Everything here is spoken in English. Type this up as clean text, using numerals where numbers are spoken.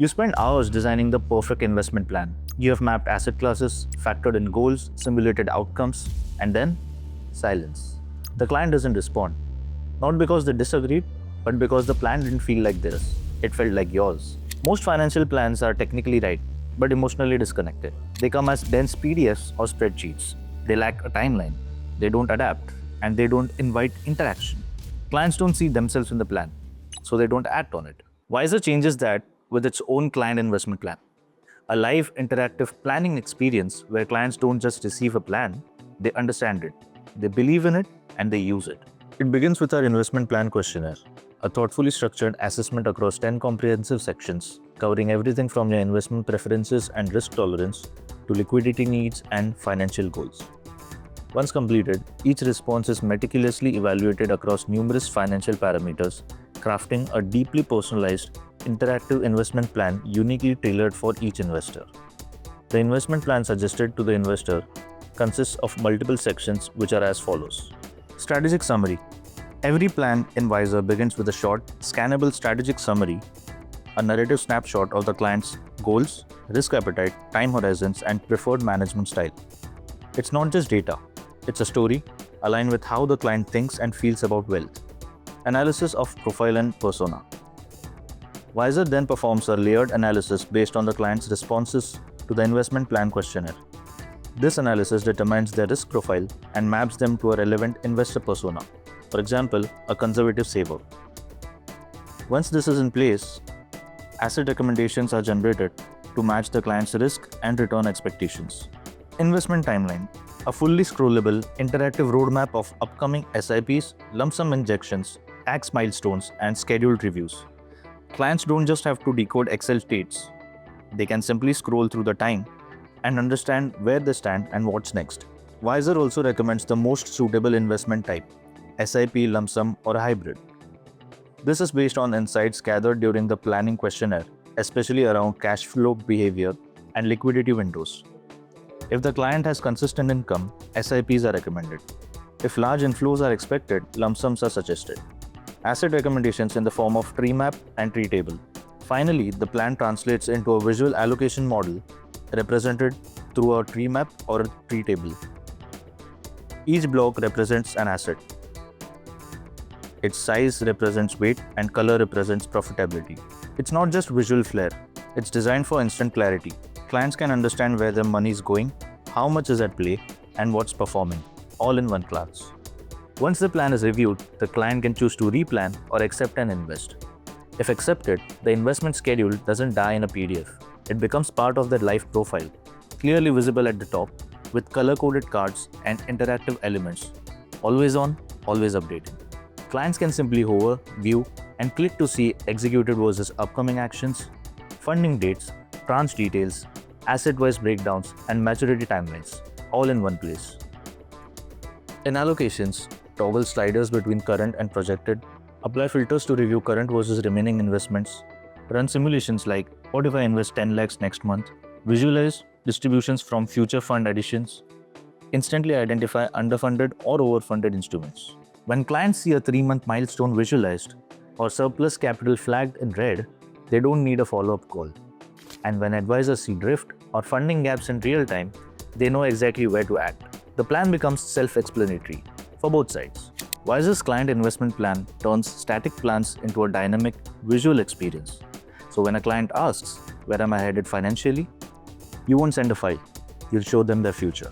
You spend hours designing the perfect investment plan. You have mapped asset classes, factored in goals, simulated outcomes, and then silence. The client doesn't respond. Not because they disagreed, but because the plan didn't feel like theirs. It felt like yours. Most financial plans are technically right, but emotionally disconnected. They come as dense PDFs or spreadsheets. They lack a timeline. They don't adapt, and they don't invite interaction. Clients don't see themselves in the plan, so they don't act on it. Wizzer changes that with its own client investment plan. A live, interactive planning experience where clients don't just receive a plan, they understand it, they believe in it, and they use it. It begins with our investment plan questionnaire, a thoughtfully structured assessment across 10 comprehensive sections, covering everything from your investment preferences and risk tolerance to liquidity needs and financial goals. Once completed, each response is meticulously evaluated across numerous financial parameters, crafting a deeply personalized, interactive investment plan uniquely tailored for each investor. The investment plan suggested to the investor consists of multiple sections which are as follows. Strategic summary. Every plan in Wizzer begins with a short, scannable strategic summary, a narrative snapshot of the client's goals, risk appetite, time horizons, and preferred management style. It's not just data, it's a story aligned with how the client thinks and feels about wealth. Analysis of profile and persona. Wizzer then performs a layered analysis based on the client's responses to the investment plan questionnaire. This analysis determines their risk profile and maps them to a relevant investor persona, for example, a conservative saver. Once this is in place, asset recommendations are generated to match the client's risk and return expectations. Investment timeline. A fully scrollable, interactive roadmap of upcoming SIPs, lump sum injections, tax milestones, and scheduled reviews. Clients don't just have to decode Excel states. They can simply scroll through the time and understand where they stand and what's next. Wizzer also recommends the most suitable investment type, SIP, lump sum, or a hybrid. This is based on insights gathered during the planning questionnaire, especially around cash flow behavior and liquidity windows. If the client has consistent income, SIPs are recommended. If large inflows are expected, lump sums are suggested. Asset recommendations in the form of Treemap and tree table. Finally, the plan translates into a visual allocation model represented through a Treemap or a tree table. Each block represents an asset. Its size represents weight and color represents profitability. It's not just visual flair, it's designed for instant clarity. Clients can understand where their money is going, how much is at play, and what's performing, all in one glance. Once the plan is reviewed, the client can choose to replan or accept and invest. If accepted, the investment schedule doesn't die in a PDF. It becomes part of their life profile, clearly visible at the top, with color-coded cards and interactive elements, always on, always updating. Clients can simply hover, view, and click to see executed versus upcoming actions, funding dates, tranche details, asset-wise breakdowns, and maturity timelines, all in one place. In allocations, toggle sliders between current and projected, apply filters to review current versus remaining investments, run simulations like what if I invest 10 lakhs next month, visualize distributions from future fund additions, instantly identify underfunded or overfunded instruments. When clients see a 3-month milestone visualized or surplus capital flagged in red, they don't need a follow-up call. And when advisors see drift or funding gaps in real time, they know exactly where to act. The plan becomes self-explanatory for both sides. Wizzer's client investment plan turns static plans into a dynamic visual experience. So when a client asks, where am I headed financially? You won't send a file, you'll show them their future.